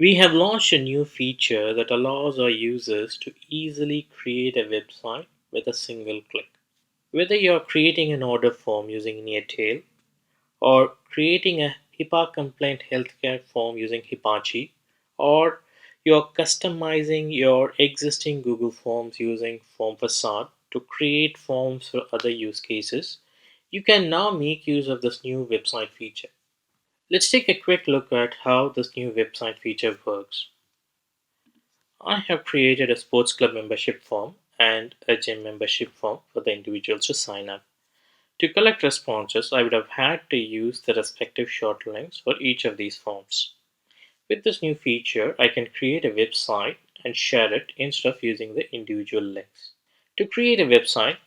We have launched a new feature that allows our users to easily create a website with a single click. Whether you're creating an order form using Neartail or creating a HIPAA compliant healthcare form using Hipaache, or you're customizing your existing Google Forms using Formfacade to create forms for other use cases, you can now make use of this new website feature. Let's take a quick look at how this new website feature works. I have created a sports club membership form and a gym membership form for the individuals to sign up. To collect responses, I would have had to use the respective short links for each of these forms. With this new feature, I can create a website and share it instead of using the individual links. To create a website,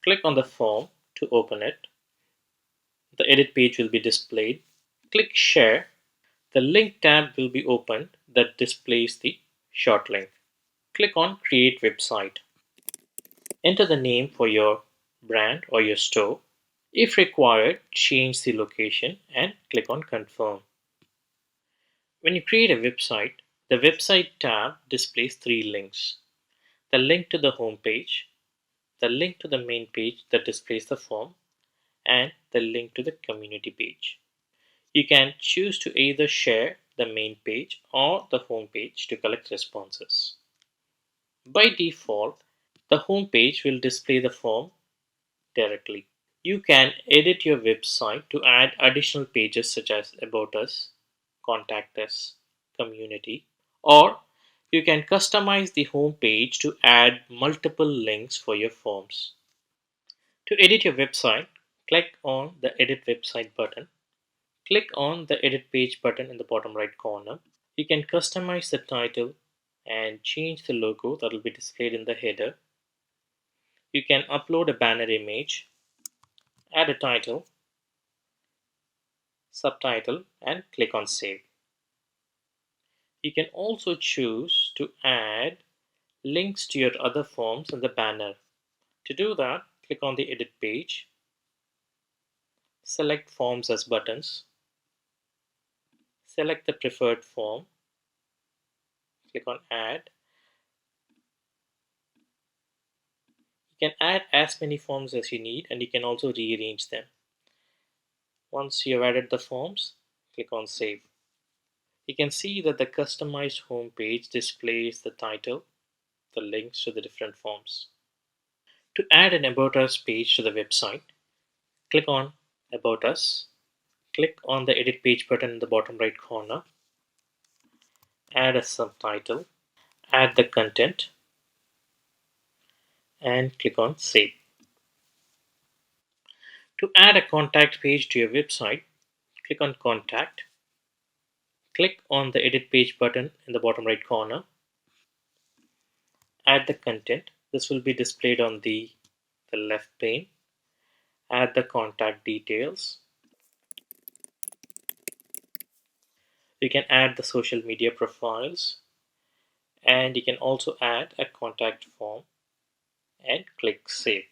click on the form to open it. The edit page will be displayed. Click Share. The link tab will be opened that displays the short link. Click on Create Website. Enter the name for your brand or your store. If required, change the location and click on Confirm. When you create a website, the Website tab displays three links: the link to the home page, the link to the main page that displays the form, and the link to the community page. You can choose to either share the main page or the home page to collect responses. By default, the home page will display the form directly. You can edit your website to add additional pages such as About Us, Contact Us, Community, or you can customize the home page to add multiple links for your forms. To edit your website, click on the Edit Website button. Click on the Edit Page button in the bottom right corner. You can customize the title and change the logo that will be displayed in the header. You can upload a banner image, add a title, subtitle, and click on Save. You can also choose to add links to your other forms in the banner. To do that, click on the Edit page, select Forms as buttons, select the preferred form, click on Add. You can add as many forms as you need, and you can also rearrange them. Once you have added the forms, click on Save. You can see that the customized home page displays the title, the links to the different forms. To add an About Us page to the website, click on About Us, click on the Edit Page button in the bottom right corner, add a subtitle, add the content, and click on Save. To add a contact page to your website, click on Contact, click on the Edit Page button in the bottom right corner, add the content. This will be displayed on the left pane. Add the contact details. You can add the social media profiles, and you can also add a contact form and click Save.